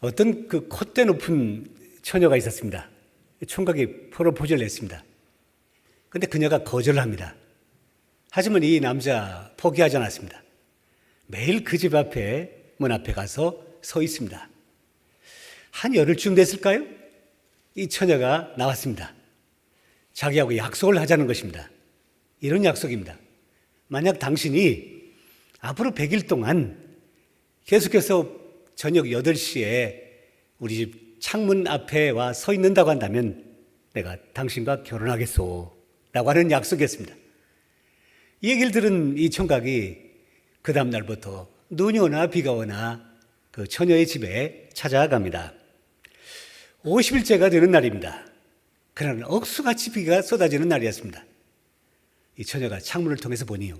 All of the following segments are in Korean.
어떤 그 콧대 높은 처녀가 있었습니다. 총각이 프로포즈를 했습니다. 근데 그녀가 거절을 합니다. 하지만 이 남자 포기하지 않았습니다. 매일 그 집 앞에, 문 앞에 가서 서 있습니다. 한 열흘쯤 됐을까요? 이 처녀가 나왔습니다. 자기하고 약속을 하자는 것입니다. 이런 약속입니다. 만약 당신이 앞으로 100일 동안 계속해서 저녁 8시에 우리 집 창문 앞에 와 서 있는다고 한다면 내가 당신과 결혼하겠소 라고 하는 약속이었습니다. 이 얘기를 들은 이 총각이 그 다음 날부터 눈이 오나 비가 오나 그 처녀의 집에 찾아갑니다. 50일째가 되는 날입니다. 그날은 억수같이 비가 쏟아지는 날이었습니다. 이 처녀가 창문을 통해서 보니요,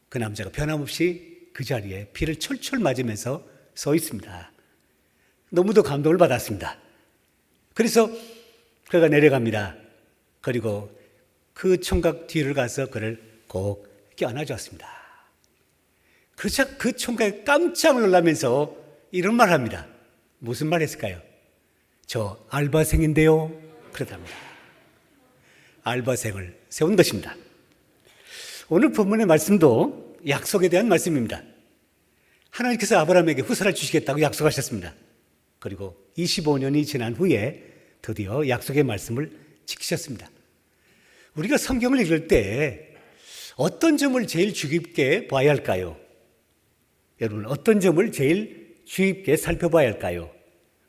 그 남자가 변함없이 그 자리에 비를 철철 맞으면서 서 있습니다. 너무도 감동을 받았습니다. 그래서 그가 내려갑니다. 그리고 그 총각 뒤를 가서 그를 꼭 껴안아주었습니다. 그러자 그 총각이 깜짝 놀라면서 이런 말을 합니다. 무슨 말 했을까요? 저 알바생인데요. 그렇답니다. 알바생을 세운 것입니다. 오늘 본문의 말씀도 약속에 대한 말씀입니다. 하나님께서 아브라함에게 후사를 주시겠다고 약속하셨습니다. 그리고 25년이 지난 후에 드디어 약속의 말씀을 지키셨습니다. 우리가 성경을 읽을 때 어떤 점을 제일 주의 깊게 봐야 할까요? 여러분, 어떤 점을 제일 주의 깊게 살펴봐야 할까요?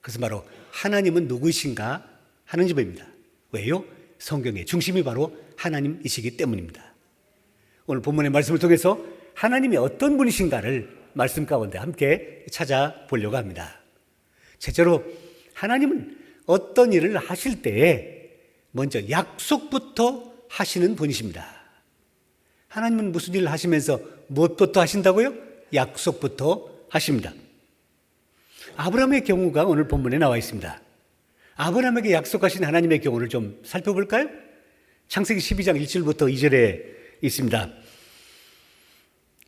그것은 바로 하나님은 누구이신가 하는 점입니다. 왜요? 성경의 중심이 바로 하나님이시기 때문입니다. 오늘 본문의 말씀을 통해서 하나님이 어떤 분이신가를 말씀 가운데 함께 찾아보려고 합니다. 첫째로 하나님은 어떤 일을 하실 때에 먼저 약속부터 하시는 분이십니다. 하나님은 무슨 일을 하시면서 무엇부터 하신다고요? 약속부터 하십니다. 아브라함의 경우가 오늘 본문에 나와 있습니다. 아브라함에게 약속하신 하나님의 경우를 좀 살펴볼까요? 창세기 12장 1절부터 2절에 있습니다.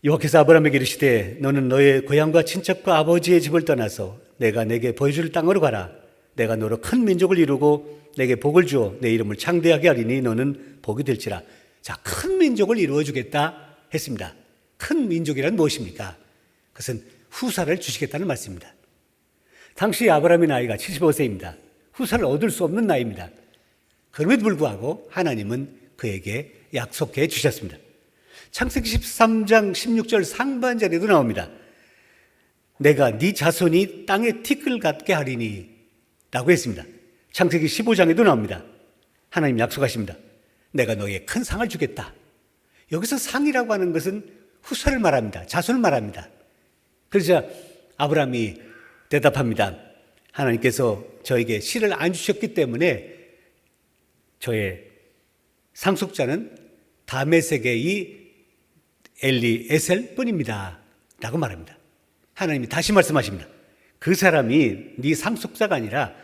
여호와께서 아브라함에게 이르시되 너는 너의 고향과 친척과 아버지의 집을 떠나서 내가 내게 보여줄 땅으로 가라. 내가 너로 큰 민족을 이루고 내게 복을 주어 내 이름을 창대하게 하리니 너는 복이 될지라. 자, 큰 민족을 이루어 주겠다 했습니다. 큰 민족이란 무엇입니까? 그것은 후사를 주시겠다는 말씀입니다. 당시 아브라함의 나이가 75세입니다. 후사를 얻을 수 없는 나이입니다. 그럼에도 불구하고 하나님은 그에게 약속해 주셨습니다. 창세기 13장 16절 상반절에도 나옵니다. 내가 네 자손이 땅의 티끌 같게 하리니 라고 했습니다. 창세기 15장에도 나옵니다. 하나님 약속하십니다. 내가 너에게 큰 상을 주겠다. 여기서 상이라고 하는 것은 후사를 말합니다. 자손을 말합니다. 그러자 아브라함이 대답합니다. 하나님께서 저에게 씨를 안 주셨기 때문에 저의 상속자는 다메섹의 이 엘리에셀 뿐입니다 라고 말합니다. 하나님이 다시 말씀하십니다. 그 사람이 네 상속자가 아니라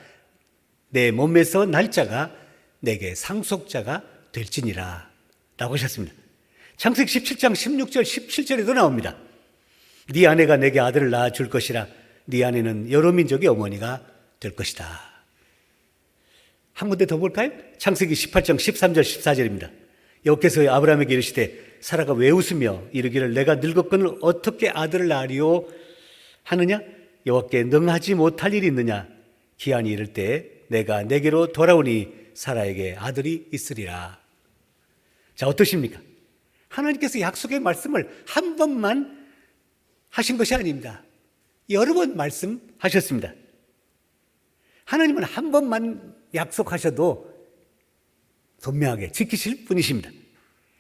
내 몸에서 날 자가 내게 상속자가 될지니라 라고 하셨습니다. 창세기 17장 16절 17절에도 나옵니다. 네 아내가 내게 아들을 낳아줄 것이라. 네 아내는 여러 민족의 어머니가 될 것이다. 한 군데 더 볼까요? 창세기 18장 13절 14절입니다. 여호와께서 아브라함에게 이르시되 사라가 왜 웃으며 이르기를 내가 늙었거늘 어떻게 아들을 낳으리요 하느냐? 여호와께 능하지 못할 일이 있느냐? 기한이 이를 때 내가 내게로 돌아오니 사라에게 아들이 있으리라. 자, 어떠십니까? 하나님께서 약속의 말씀을 한 번만 하신 것이 아닙니다. 여러 번 말씀하셨습니다. 하나님은 한 번만 약속하셔도 분명하게 지키실 분이십니다.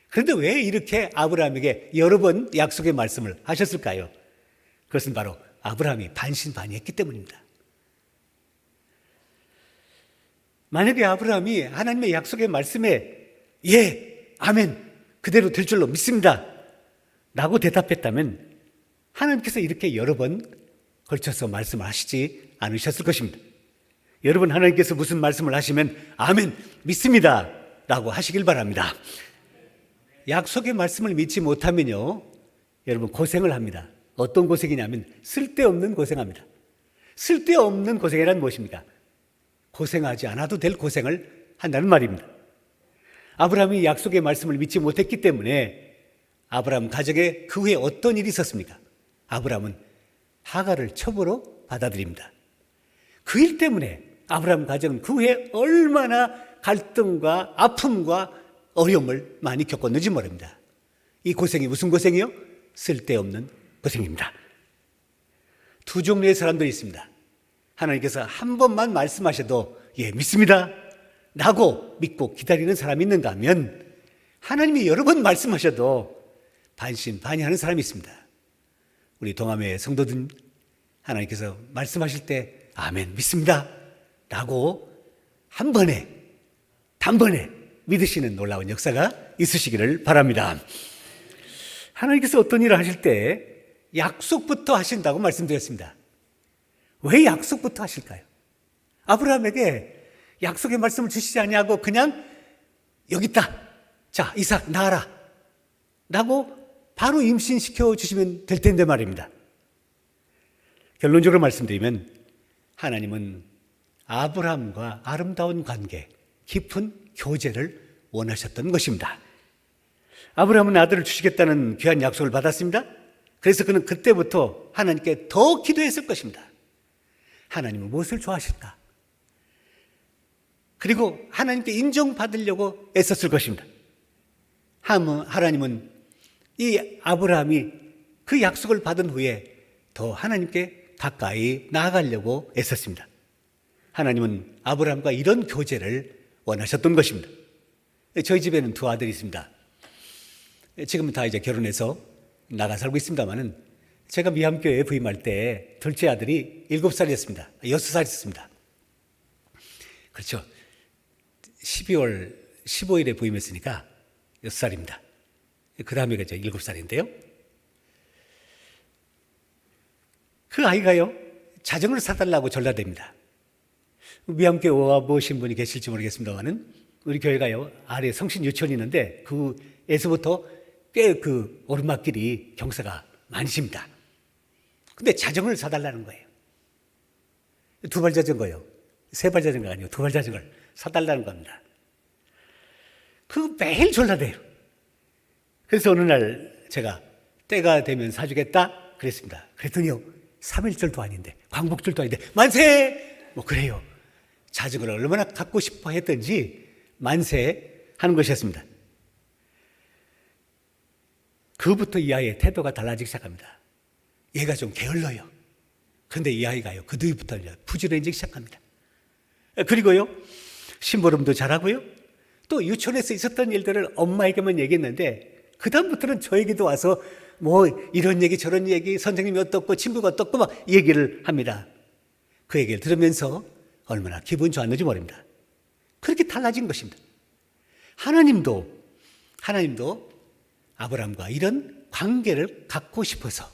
그런데 왜 이렇게 아브라함에게 여러 번 약속의 말씀을 하셨을까요? 그것은 바로 아브라함이 반신반의했기 때문입니다. 만약에 아브라함이 하나님의 약속의 말씀에 예, 아멘, 그대로 될 줄로 믿습니다 라고 대답했다면 하나님께서 이렇게 여러 번 걸쳐서 말씀을 하시지 않으셨을 것입니다. 여러분, 하나님께서 무슨 말씀을 하시면 아멘, 믿습니다 라고 하시길 바랍니다. 약속의 말씀을 믿지 못하면요, 여러분 고생을 합니다. 어떤 고생이냐면 쓸데없는 고생합니다. 쓸데없는 고생이란 무엇입니까? 고생하지 않아도 될 고생을 한다는 말입니다. 아브라함이 약속의 말씀을 믿지 못했기 때문에 아브라함 가정에 그 후에 어떤 일이 있었습니까? 아브라함은 하갈을 첩으로 받아들입니다. 그 일 때문에 아브라함 가정은 그 후에 얼마나 갈등과 아픔과 어려움을 많이 겪었는지 모릅니다. 이 고생이 무슨 고생이요? 쓸데없는 고생입니다. 두 종류의 사람들이 있습니다. 하나님께서 한 번만 말씀하셔도 믿습니다 라고 믿고 기다리는 사람이 있는가 하면 하나님이 여러 번 말씀하셔도 반신반의하는 사람이 있습니다. 우리 동아매 성도들, 하나님께서 말씀하실 때 아멘 믿습니다 라고 한 번에 단번에 믿으시는 놀라운 역사가 있으시기를 바랍니다. 하나님께서 어떤 일을 하실 때 약속부터 하신다고 말씀드렸습니다. 왜 약속부터 하실까요? 아브라함에게 약속의 말씀을 주시지 아니하고 그냥 여기 있다, 자 이삭 낳아라 라고 바로 임신시켜 주시면 될 텐데 말입니다. 결론적으로 말씀드리면 하나님은 아브라함과 아름다운 관계, 깊은 교제를 원하셨던 것입니다. 아브라함은 아들을 주시겠다는 귀한 약속을 받았습니다. 그래서 그는 그때부터 하나님께 더 기도했을 것입니다. 하나님은 무엇을 좋아하실까? 그리고 하나님께 인정받으려고 애썼을 것입니다. 하나님은 이 아브라함이 그 약속을 받은 후에 더 하나님께 가까이 나아가려고 애썼습니다. 하나님은 아브라함과 이런 교제를 원하셨던 것입니다. 저희 집에는 두 아들이 있습니다. 지금은 다 이제 결혼해서 나가 살고 있습니다만은 제가 미암교회에 부임할 때 둘째 아들이 7살이었습니다. 6살이었습니다. 그렇죠. 12월 15일에 부임했으니까 6살입니다. 그 다음에 이제 7살인데요. 그 아이가요, 자전거를 사달라고 전화됩니다. 미암교회 오아보신 분이 계실지 모르겠습니다만은 우리 교회가요, 아래 성신 유치원이 있는데 그에서부터 꽤 그 오르막길이 경사가 많으십니다. 근데 자전거를 사달라는 거예요. 두발 자전거요. 세발 자전거가 아니고 두발 자전거를 사달라는 겁니다. 그 매일 전화돼요. 그래서 어느 날 제가 때가 되면 사주겠다 그랬습니다. 그랬더니요, 3일절도 아닌데 광복절도 아닌데 만세! 뭐 그래요. 자전거를 얼마나 갖고 싶어 했던지 만세 하는 것이었습니다. 그부터 이 아이의 태도가 달라지기 시작합니다. 얘가 좀 게을러요. 그런데 이 아이가요, 그 뒤부터 부지런해지기 시작합니다. 그리고요, 심부름도 잘하고요, 또 유치원에서 있었던 일들을 엄마에게만 얘기했는데 그 다음부터는 저에게도 와서 뭐 이런 얘기 저런 얘기, 선생님이 어떻고 친구가 어떻고 막 얘기를 합니다. 그 얘기를 들으면서 얼마나 기분 좋았는지 모릅니다. 그렇게 달라진 것입니다. 하나님도 아브라함과 이런 관계를 갖고 싶어서,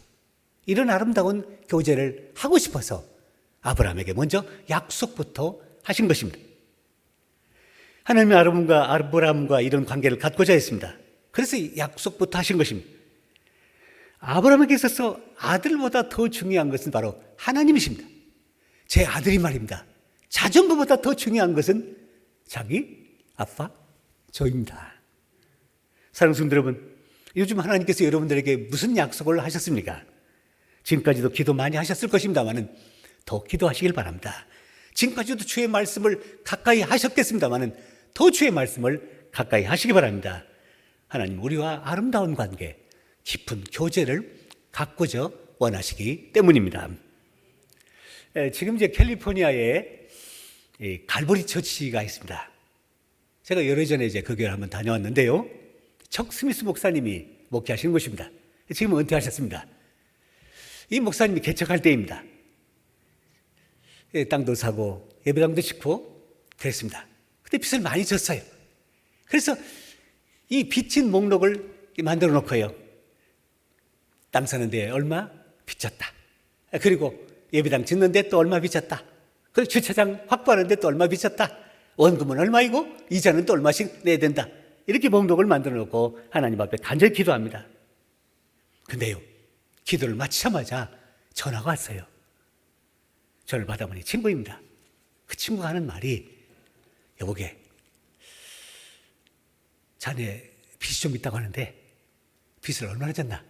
이런 아름다운 교제를 하고 싶어서 아브라함에게 먼저 약속부터 하신 것입니다. 하나님이 아브라함과 이런 관계를 갖고자 했습니다. 그래서 약속부터 하신 것입니다. 아브라함에게 있어서 아들보다 더 중요한 것은 바로 하나님이십니다. 제 아들이 말입니다. 자전거보다 더 중요한 것은 자기 아빠 저입니다. 사랑하는 성도 여러분, 요즘 하나님께서 여러분들에게 무슨 약속을 하셨습니까? 지금까지도 기도 많이 하셨을 것입니다만은 더 기도하시길 바랍니다. 지금까지도 주의 말씀을 가까이 하셨겠습니다만은 더 주의 말씀을 가까이 하시기 바랍니다. 하나님 우리와 아름다운 관계, 깊은 교제를 갖고자 원하시기 때문입니다. 지금 이제 캘리포니아에 갈보리 처치가 있습니다. 제가 열흘 전에 이제 그 교회를 한번 다녀왔는데요. 척 스미스 목사님이 목회하시는 곳입니다. 지금은 은퇴하셨습니다. 이 목사님이 개척할 때입니다. 땅도 사고 예배당도 짓고 그랬습니다. 근데 빚을 많이 졌어요. 그래서 이 빚진 목록을 만들어 놓고요, 땅 사는데 얼마 빚졌다, 그리고 예배당 짓는데 또 얼마 빚졌다, 그리고 주차장 확보하는데 또 얼마 빚졌다, 원금은 얼마이고 이자는 또 얼마씩 내야 된다, 이렇게 목록을 만들어 놓고 하나님 앞에 간절히 기도합니다. 근데요, 기도를 마치자마자 전화가 왔어요. 전화를 받아보니 친구입니다. 그 친구가 하는 말이, 여보게, 자네 빚이 좀 있다고 하는데 빚을 얼마나 졌나?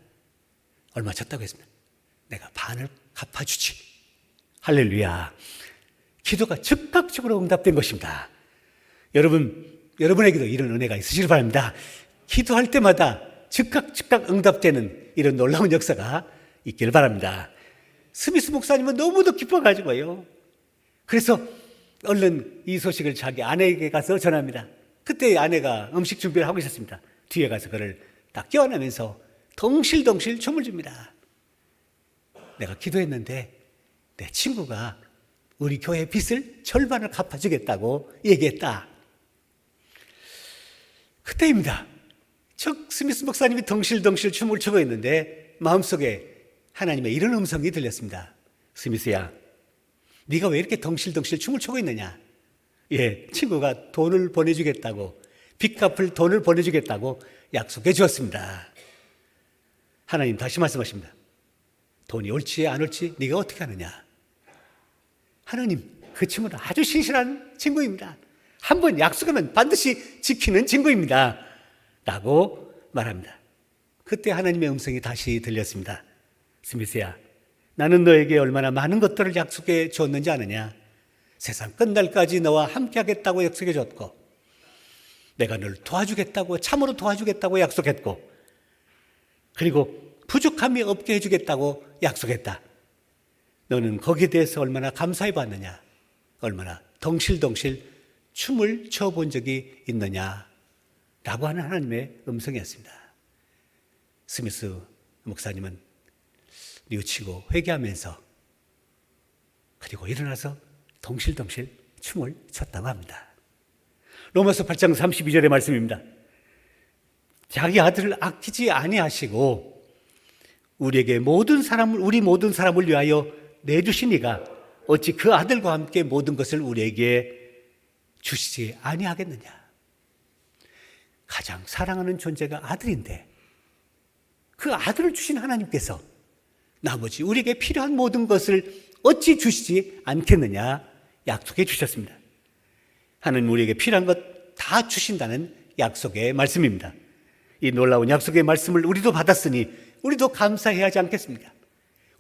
얼마 졌다고 했습니다. 내가 반을 갚아주지. 할렐루야. 기도가 즉각적으로 응답된 것입니다. 여러분에게도 이런 은혜가 있으시길 바랍니다. 기도할 때마다 즉각 응답되는 이런 놀라운 역사가 있길 바랍니다. 스미스 목사님은 너무도 기뻐가지고요. 그래서 얼른 이 소식을 자기 아내에게 가서 전합니다. 그때 아내가 음식 준비를 하고 있었습니다. 뒤에 가서 그를 딱 껴안으면서 덩실덩실 춤을 춥니다. 내가 기도했는데 내 친구가 우리 교회 빚을 절반을 갚아주겠다고 얘기했다. 그때입니다. 스미스 목사님이 덩실덩실 춤을 추고 있는데 마음속에 하나님의 이런 음성이 들렸습니다. 스미스야, 네가 왜 이렇게 덩실덩실 춤을 추고 있느냐? 친구가 돈을 보내주겠다고, 빚 갚을 돈을 보내주겠다고 약속해 주었습니다. 하나님 다시 말씀하십니다. 돈이 올지 안 올지 네가 어떻게 하느냐? 하나님, 그 친구는 아주 신실한 친구입니다. 한번 약속하면 반드시 지키는 친구입니다. 라고 말합니다. 그때 하나님의 음성이 다시 들렸습니다. 스미스야, 나는 너에게 얼마나 많은 것들을 약속해 줬는지 아느냐? 세상 끝날까지 너와 함께 하겠다고 약속해 줬고, 내가 널 도와주겠다고, 참으로 도와주겠다고 약속했고, 그리고 부족함이 없게 해주겠다고 약속했다. 너는 거기에 대해서 얼마나 감사해 봤느냐? 얼마나 덩실덩실 춤을 춰본 적이 있느냐? 라고 하는 하나님의 음성이었습니다. 스미스 목사님은 뉘우치고 회개하면서 그리고 일어나서 덩실덩실 춤을 췄다고 합니다. 로마서 8장 32절의 말씀입니다. 자기 아들을 아끼지 아니하시고 우리 모든 사람을 위하여 내주시니가 어찌 그 아들과 함께 모든 것을 우리에게 주시지 아니하겠느냐. 가장 사랑하는 존재가 아들인데 그 아들을 주신 하나님께서 나머지 우리에게 필요한 모든 것을 어찌 주시지 않겠느냐 약속해 주셨습니다. 하나님 우리에게 필요한 것 다 주신다는 약속의 말씀입니다. 이 놀라운 약속의 말씀을 우리도 받았으니 우리도 감사해야 하지 않겠습니까?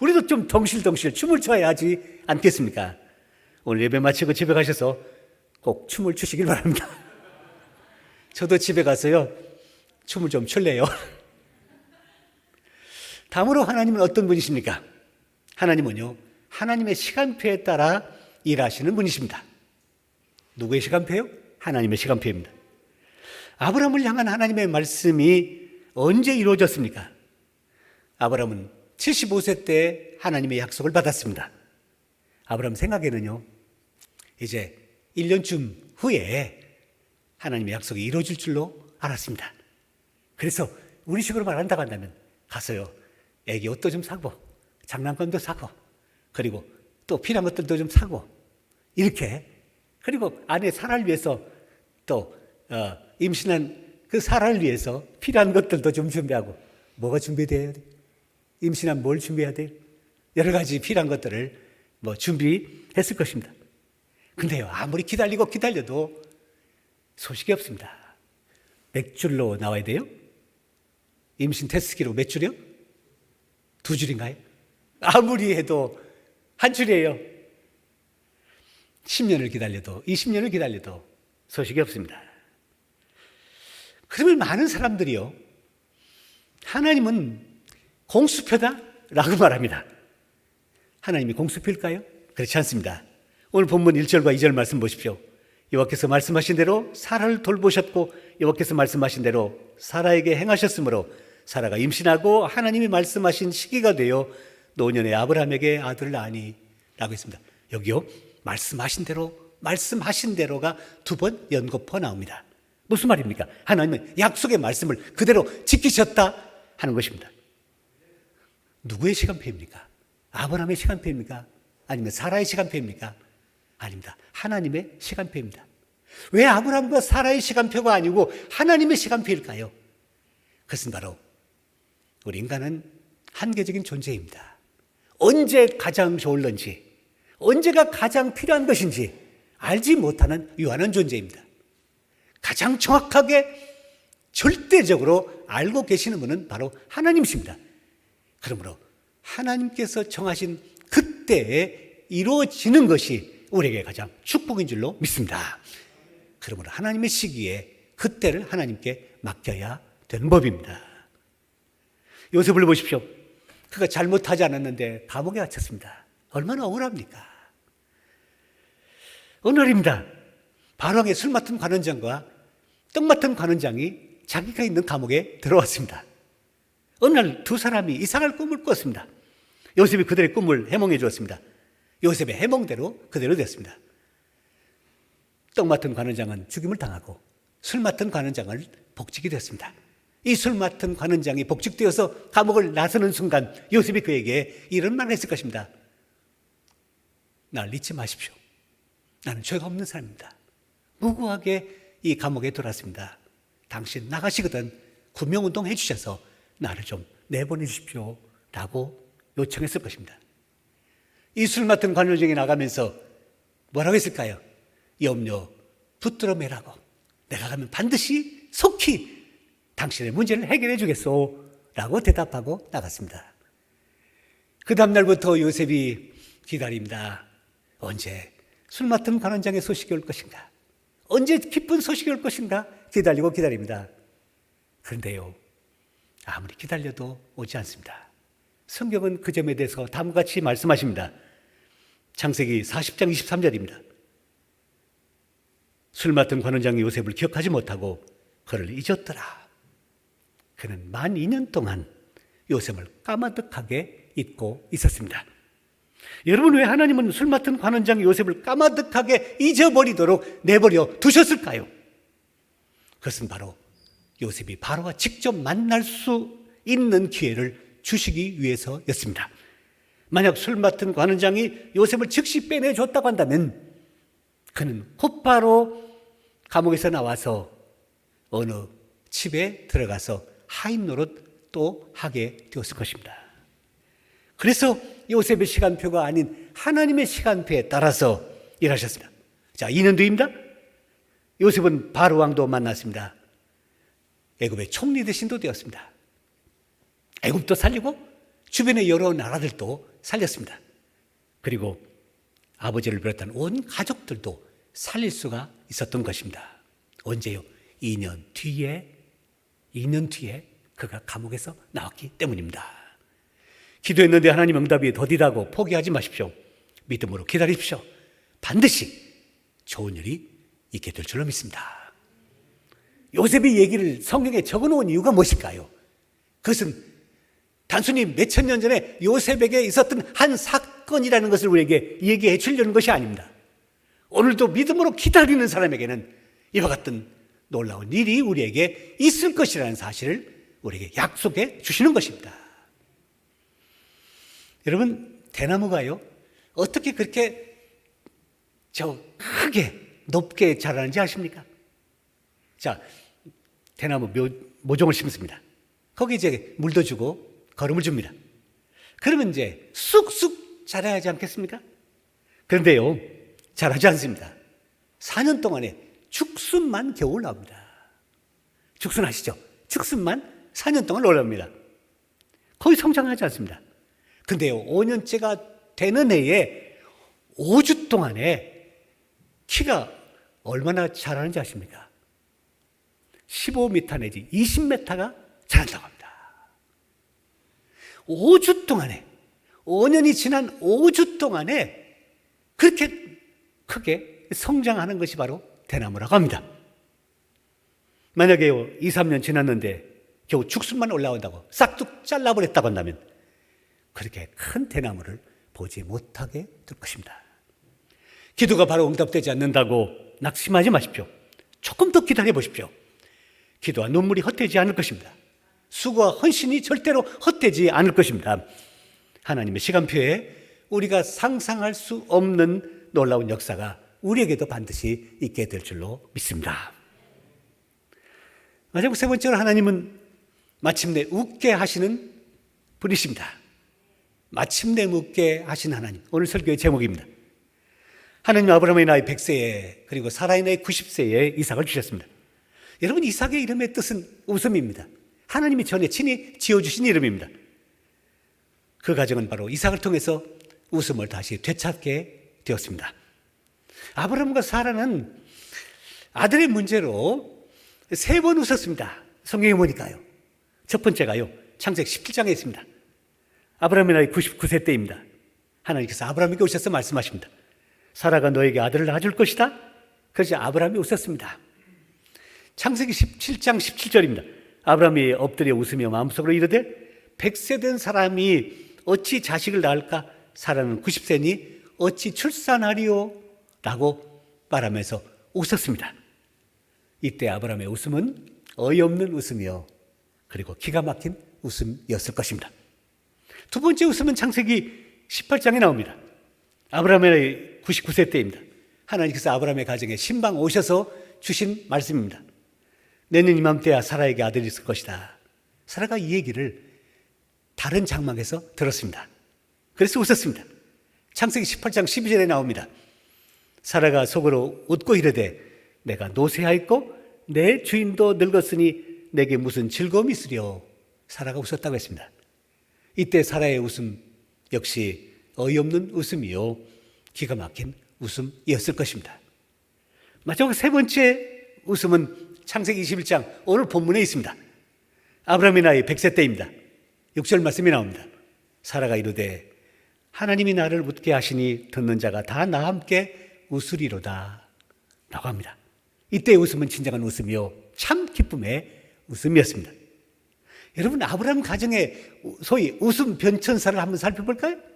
우리도 좀 덩실덩실 춤을 춰야 하지 않겠습니까? 오늘 예배 마치고 집에 가셔서 꼭 춤을 추시길 바랍니다. 저도 집에 가서요 춤을 좀 출래요. 다음으로 하나님은 어떤 분이십니까? 하나님은요 하나님의 시간표에 따라 일하시는 분이십니다. 누구의 시간표요? 하나님의 시간표입니다. 아브라함을 향한 하나님의 말씀이 언제 이루어졌습니까? 아브라함은 75세 때 하나님의 약속을 받았습니다. 아브라함 생각에는요 이제 1년쯤 후에 하나님의 약속이 이루어질 줄로 알았습니다. 그래서 우리식으로 말한다고 한다면 가서요 애기 옷도 좀 사고 장난감도 사고 그리고 또 필요한 것들도 좀 사고 이렇게 그리고 아내 사라를 위해서 또 임신한 그 사라를 위해서 필요한 것들도 좀 준비하고 뭐가 준비돼야 돼? 임신한 뭘 준비해야 돼? 여러 가지 필요한 것들을 준비했을 것입니다. 근데요 아무리 기다려도 소식이 없습니다. 몇 줄로 나와야 돼요? 임신 테스트기로 몇 줄이요? 2줄인가요? 아무리 해도 한 줄이에요. 10년을 기다려도 20년을 기다려도 소식이 없습니다. 그러면 많은 사람들이요 하나님은 공수표다? 라고 말합니다. 하나님이 공수표일까요? 그렇지 않습니다. 오늘 본문 1절과 2절 말씀 보십시오. 여호와께서 말씀하신 대로 사라를 돌보셨고 여호와께서 말씀하신 대로 사라에게 행하셨으므로 사라가 임신하고 하나님이 말씀하신 시기가 되어 노년의 아브라함에게 아들을 낳으니 라고 했습니다. 여기요 말씀하신 대로가 2번 연거푸 나옵니다. 무슨 말입니까? 하나님은 약속의 말씀을 그대로 지키셨다 하는 것입니다. 누구의 시간표입니까? 아브라함의 시간표입니까? 아니면 사라의 시간표입니까? 아닙니다. 하나님의 시간표입니다. 왜 아브라함과 사라의 시간표가 아니고 하나님의 시간표일까요? 그것은 바로 우리 인간은 한계적인 존재입니다. 언제 가장 좋을런지, 언제가 가장 필요한 것인지 알지 못하는 유한한 존재입니다. 가장 정확하게 절대적으로 알고 계시는 분은 바로 하나님이십니다. 그러므로 하나님께서 정하신 그때에 이루어지는 것이 우리에게 가장 축복인 줄로 믿습니다. 그러므로 하나님의 시기에 그때를 하나님께 맡겨야 되는 법입니다. 요셉을 보십시오. 그가 잘못하지 않았는데 감옥에 갇혔습니다. 얼마나 억울합니까? 어느 날입니다. 바로왕의 술 맡은 관원장과 떡 맡은 관원장이 자기가 있는 감옥에 들어왔습니다. 어느 날 두 사람이 이상한 꿈을 꿨습니다. 요셉이 그들의 꿈을 해몽해 주었습니다. 요셉의 해몽대로 그대로 됐습니다. 떡 맡은 관원장은 죽임을 당하고 술 맡은 관원장을 복직이 됐습니다. 이 술 맡은 관원장이 복직되어서 감옥을 나서는 순간 요셉이 그에게 이런 말을 했을 것입니다. 날 잊지 마십시오. 나는 죄가 없는 사람입니다. 무고하게 이 감옥에 들어왔습니다. 당신 나가시거든 구명운동 해주셔서 나를 좀 내보내주십시오 라고 요청했을 것입니다. 이 술 맡은 관원장이 나가면서 뭐라고 했을까요? 염려 붙들어 매라고, 내가 가면 반드시 속히 당신의 문제를 해결해 주겠소 라고 대답하고 나갔습니다. 그 다음날부터 요셉이 기다립니다. 언제 술 맡은 관원장의 소식이 올 것인가, 언제 기쁜 소식이 올 것인가 기다리고 기다립니다. 그런데요, 아무리 기다려도 오지 않습니다. 성경은 그 점에 대해서 다음과 같이 말씀하십니다. 창세기 40장 23절입니다. 술 맡은 관원장이 요셉을 기억하지 못하고 그를 잊었더라. 그는 만 2년 동안 요셉을 까마득하게 잊고 있었습니다. 여러분, 왜 하나님은 술 맡은 관원장 요셉을 까마득하게 잊어버리도록 내버려 두셨을까요? 그것은 바로 요셉이 바로와 직접 만날 수 있는 기회를 주시기 위해서였습니다. 만약 술 맡은 관원장이 요셉을 즉시 빼내줬다고 한다면 그는 곧바로 감옥에서 나와서 어느 집에 들어가서 하인 노릇 또 하게 되었을 것입니다. 그래서 요셉의 시간표가 아닌 하나님의 시간표에 따라서 일하셨습니다. 자, 2년 뒤입니다. 요셉은 바로 왕도 만났습니다. 애굽의 총리 대신도 되었습니다. 애굽도 살리고 주변의 여러 나라들도 살렸습니다. 그리고 아버지를 비롯한 온 가족들도 살릴 수가 있었던 것입니다. 언제요? 2년 뒤에 그가 감옥에서 나왔기 때문입니다. 기도했는데 하나님 응답이 더디다고 포기하지 마십시오. 믿음으로 기다리십시오. 반드시 좋은 일이 있게 될 줄로 믿습니다. 요셉이 얘기를 성경에 적어놓은 이유가 무엇일까요? 그것은 단순히 몇천 년 전에 요셉에게 있었던 한 사건이라는 것을 우리에게 얘기해 주려는 것이 아닙니다. 오늘도 믿음으로 기다리는 사람에게는 이와 같은 놀라운 일이 우리에게 있을 것이라는 사실을 우리에게 약속해 주시는 것입니다. 여러분, 대나무가요, 어떻게 그렇게 크게 높게 자라는지 아십니까? 자, 대나무 모종을 심습니다. 거기 이제 물도 주고 거름을 줍니다. 그러면 이제 쑥쑥 자라야지 않겠습니까? 그런데요, 자라지 않습니다. 4년 동안에 죽순만 겨우 올라옵니다. 죽순 아시죠? 죽순만 4년 동안 올라옵니다. 거의 성장하지 않습니다. 근데요, 5년째가 되는 해에 5주 동안에 키가 얼마나 자라는지 아십니까? 15m 내지 20m가 자란다고 합니다. 5주 동안에, 5년이 지난 5주 동안에 그렇게 크게 성장하는 것이 바로 대나무라고 합니다. 만약에요, 2, 3년 지났는데 겨우 죽순만 올라온다고 싹둑 잘라버렸다고 한다면 그렇게 큰 대나무를 보지 못하게 될 것입니다. 기도가 바로 응답되지 않는다고 낙심하지 마십시오. 조금 더 기다려 보십시오. 기도와 눈물이 헛되지 않을 것입니다. 수고와 헌신이 절대로 헛되지 않을 것입니다. 하나님의 시간표에 우리가 상상할 수 없는 놀라운 역사가 우리에게도 반드시 있게 될 줄로 믿습니다. 마지막 세 번째로, 하나님은 마침내 웃게 하시는 분이십니다. 마침내 웃게 하신 하나님, 오늘 설교의 제목입니다. 하나님 아브라함의 나이 100세에 그리고 사라의 나이 90세에 이삭을 주셨습니다. 여러분, 이삭의 이름의 뜻은 웃음입니다. 하나님이 전에 친히 지어주신 이름입니다. 그 가정은 바로 이삭을 통해서 웃음을 다시 되찾게 되었습니다. 아브라함과 사라는 아들의 문제로 3번 웃었습니다. 성경에 보니까요. 첫 번째가요, 창세기 17장에 있습니다. 아브라함의 나이 99세 때입니다. 하나님께서 아브라함에게 오셔서 말씀하십니다. 사라가 너에게 아들을 낳아줄 것이다. 그래서 아브라함이 웃었습니다. 창세기 17장 17절입니다. 아브라함이 엎드려 웃으며 마음속으로 이르되 100세 된 사람이 어찌 자식을 낳을까? 사라는 90세니 어찌 출산하리요? 라고 말하면서 웃었습니다. 이때 아브라함의 웃음은 어이없는 웃음이요, 그리고 기가 막힌 웃음이었을 것입니다. 두 번째 웃음은 창세기 18장에 나옵니다. 아브라함의 99세 때입니다. 하나님께서 아브라함의 가정에 신방 오셔서 주신 말씀입니다. 내년 이맘때야 사라에게 아들이 있을 것이다. 사라가 이 얘기를 다른 장막에서 들었습니다. 그래서 웃었습니다. 창세기 18장 12절에 나옵니다. 사라가 속으로 웃고 이르되 내가 노쇠하였고 내 주인도 늙었으니 내게 무슨 즐거움이 있으려. 사라가 웃었다고 했습니다. 이때 사라의 웃음 역시 어이없는 웃음이요, 기가 막힌 웃음이었을 것입니다. 마지막 세 번째 웃음은 창세기 21장 오늘 본문에 있습니다. 아브라함의 나이 100세 때입니다. 6절 말씀이 나옵니다. 사라가 이르되 하나님이 나를 웃게 하시니 듣는 자가 다 나와 함께 웃으리로다 라고 합니다. 이때의 웃음은 진정한 웃음이요, 참 기쁨의 웃음이었습니다. 여러분, 아브라함 가정의 소위 웃음 변천사를 한번 살펴볼까요?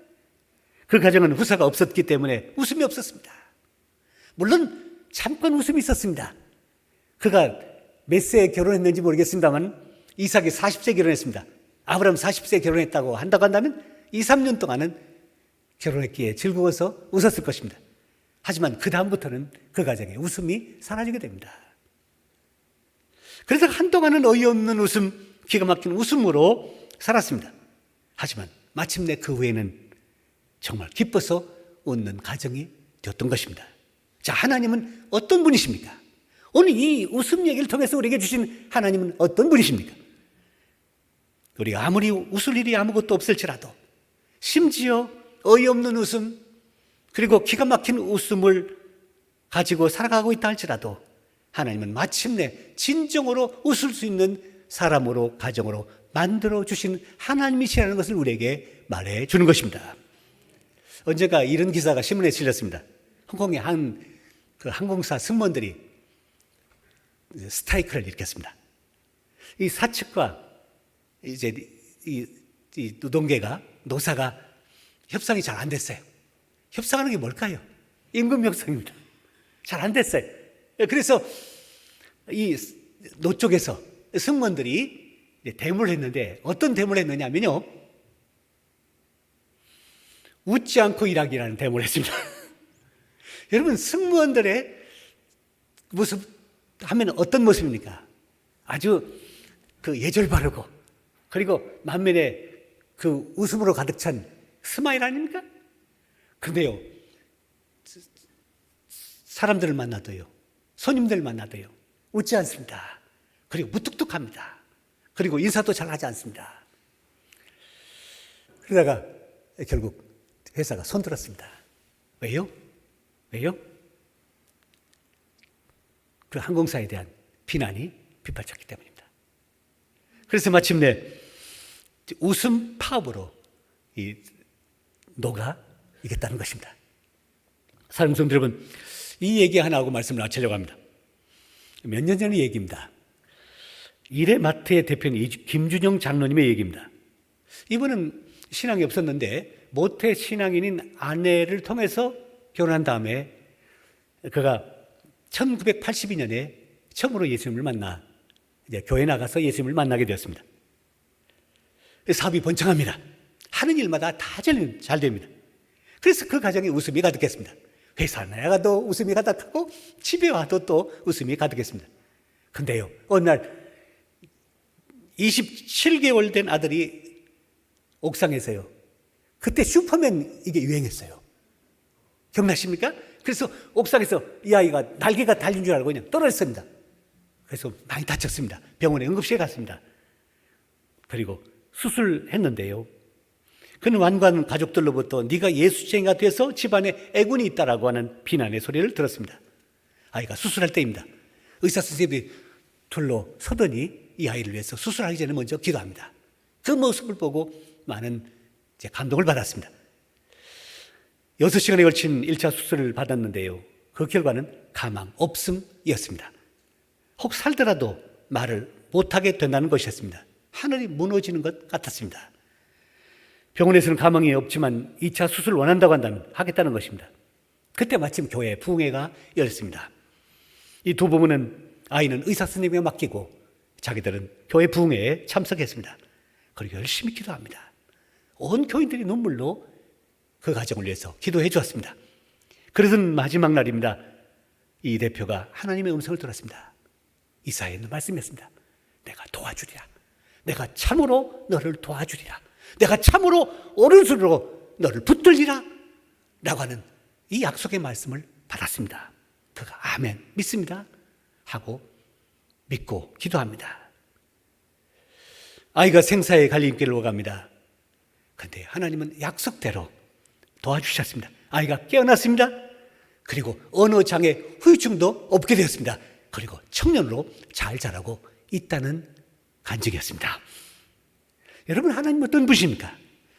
그 가정은 후사가 없었기 때문에 웃음이 없었습니다. 물론 잠깐 웃음이 있었습니다. 그가 몇 세에 결혼했는지 모르겠습니다만 이삭이 40세에 결혼했습니다. 아브라함 40세에 결혼했다고 한다면 2, 3년 동안은 결혼했기에 즐거워서 웃었을 것입니다. 하지만 그 다음부터는 그 가정에 웃음이 사라지게 됩니다. 그래서 한동안은 어이없는 웃음, 기가 막힌 웃음으로 살았습니다. 하지만 마침내 그 후에는 정말 기뻐서 웃는 가정이 되었던 것입니다. 자, 하나님은 어떤 분이십니까? 오늘 이 웃음 얘기를 통해서 우리에게 주신 하나님은 어떤 분이십니까? 우리가 아무리 웃을 일이 아무것도 없을지라도, 심지어 어이없는 웃음, 그리고 기가 막힌 웃음을 가지고 살아가고 있다 할지라도 하나님은 마침내 진정으로 웃을 수 있는 사람으로, 가정으로 만들어 주신 하나님이시라는 것을 우리에게 말해 주는 것입니다. 언젠가 이런 기사가 신문에 실렸습니다. 홍콩의 그 항공사 승무원들이 스트라이크를 일으켰습니다. 이 사측과 이제 이 노사가 협상이 잘 안 됐어요. 협상하는 게 뭘까요? 임금 협상입니다. 잘 안 됐어요. 그래서 이 노 쪽에서 승무원들이 데모를 했는데, 어떤 데모를 했느냐면요, 웃지 않고 일하기라는 데모를 했습니다. 여러분, 승무원들의 모습 하면 어떤 모습입니까? 아주 그 예절 바르고, 그리고 만면에 그 웃음으로 가득 찬 스마일 아닙니까? 근데요, 사람들을 만나도요, 손님들을 만나도요, 웃지 않습니다. 그리고 무뚝뚝합니다. 그리고 인사도 잘 하지 않습니다. 그러다가 결국 회사가 손들었습니다. 왜요? 그 항공사에 대한 비난이 빗발쳤기 때문입니다. 그래서 마침내 웃음 파업으로 이 녹아 이겼다는 것입니다. 사랑하는 성도 여러분, 이 얘기 하나 하고 말씀을 마치려고 합니다. 몇 년 전의 얘기입니다. 이레마트의 대표인 김준영 장로님의 얘기입니다. 이분은 신앙이 없었는데 모태 신앙인인 아내를 통해서 결혼한 다음에 그가 1982년에 처음으로 예수님을 만나 이제 교회 나가서 예수님을 만나게 되었습니다. 사업이 번창합니다. 하는 일마다 다 잘 됩니다. 그래서 그 가정에 웃음이 가득했습니다. 회사 나가도 웃음이 가득하고 집에 와도 또 웃음이 가득했습니다. 근데요, 어느 날 27개월 된 아들이 옥상에서요, 그때 슈퍼맨 이게 유행했어요. 기억나십니까? 그래서 옥상에서 이 아이가 날개가 달린 줄 알고 그냥 떨어졌습니다. 그래서 많이 다쳤습니다. 병원에 응급실에 갔습니다. 그리고 수술했는데요, 그는 완관 가족들로부터 네가 예수쟁이가 돼서 집안에 애군이 있다라고 하는 비난의 소리를 들었습니다. 아이가 수술할 때입니다. 의사 선생님이 둘러 서더니 이 아이를 위해서 수술하기 전에 먼저 기도합니다. 그 모습을 보고 많은 감동을 받았습니다. 6시간에 걸친 1차 수술을 받았는데요, 그 결과는 가망 없음이었습니다. 혹 살더라도 말을 못하게 된다는 것이었습니다. 하늘이 무너지는 것 같았습니다. 병원에서는 가망이 없지만 2차 수술을 원한다고 한다면 하겠다는 것입니다. 그때 마침 교회 부흥회가 열렸습니다. 이 두 부부는, 아이는 의사 선생님에게 맡기고 자기들은 교회 부흥회에 참석했습니다. 그리고 열심히 기도합니다. 온 교인들이 눈물로 그 가정을 위해서 기도해 주었습니다. 그러던 마지막 날입니다. 이 대표가 하나님의 음성을 들었습니다. 이사야의 말씀이었습니다. 내가 도와주리라. 내가 참으로 너를 도와주리라. 내가 참으로 오른손으로 너를 붙들리라 라고 하는 이 약속의 말씀을 받았습니다. 그가 아멘, 믿습니다 하고 믿고 기도합니다. 아이가 생사의 갈림길로 갑니다. 그런데 하나님은 약속대로 도와주셨습니다. 아이가 깨어났습니다. 그리고 언어장애 후유증도 없게 되었습니다. 그리고 청년으로 잘 자라고 있다는 간증이었습니다. 여러분, 하나님 어떤 분이십니까?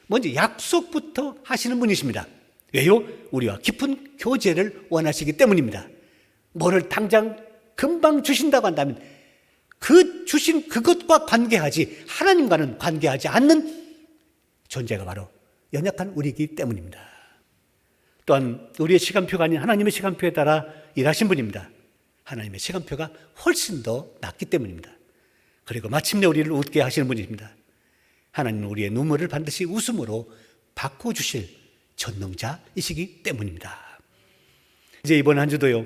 먼저 약속부터 하시는 분이십니다. 왜요? 우리와 깊은 교제를 원하시기 때문입니다. 뭐를 당장 금방 주신다고 한다면 그 주신 그것과 관계하지 하나님과는 관계하지 않는 존재가 바로 연약한 우리이기 때문입니다. 또한 우리의 시간표가 아닌 하나님의 시간표에 따라 일하신 분입니다. 하나님의 시간표가 훨씬 더 낫기 때문입니다. 그리고 마침내 우리를 웃게 하시는 분입니다. 하나님은 우리의 눈물을 반드시 웃음으로 바꿔주실 전능자이시기 때문입니다. 이제 이번 한 주도요,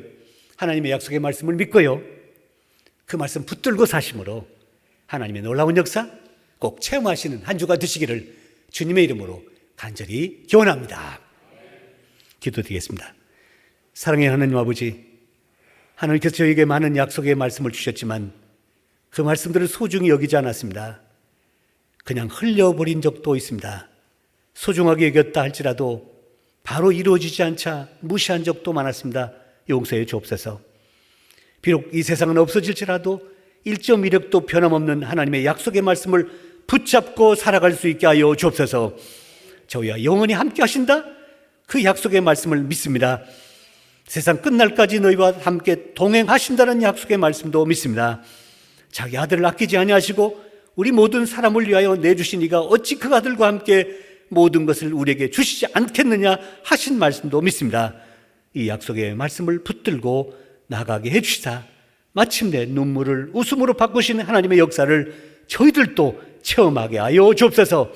하나님의 약속의 말씀을 믿고요, 그 말씀 붙들고 사심으로 하나님의 놀라운 역사 꼭 체험하시는 한 주가 되시기를 주님의 이름으로 간절히 기원합니다. 기도드리겠습니다. 사랑의 하나님 아버지, 하나님께서 저에게 많은 약속의 말씀을 주셨지만 그 말씀들을 소중히 여기지 않았습니다. 그냥 흘려버린 적도 있습니다. 소중하게 여겼다 할지라도 바로 이루어지지 않자 무시한 적도 많았습니다. 용서해 주옵소서. 비록 이 세상은 없어질지라도 1.1획도 변함없는 하나님의 약속의 말씀을 붙잡고 살아갈 수 있게 하여 주옵소서. 저희와 영원히 함께 하신다, 그 약속의 말씀을 믿습니다. 세상 끝날까지 너희와 함께 동행하신다는 약속의 말씀도 믿습니다. 자기 아들을 아끼지 아니하시고 우리 모든 사람을 위하여 내주신 이가 어찌 그 아들과 함께 모든 것을 우리에게 주시지 않겠느냐 하신 말씀도 믿습니다. 이 약속의 말씀을 붙들고 나가게 해주시사 마침내 눈물을 웃음으로 바꾸시는 하나님의 역사를 저희들도 체험하게 하여 주옵소서.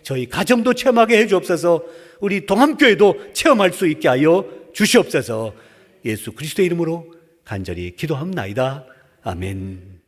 저희 가정도 체험하게 해 주옵소서. 우리 동암교회도 체험할 수 있게 하여 주시옵소서. 예수 그리스도의 이름으로 간절히 기도합나이다. 아멘.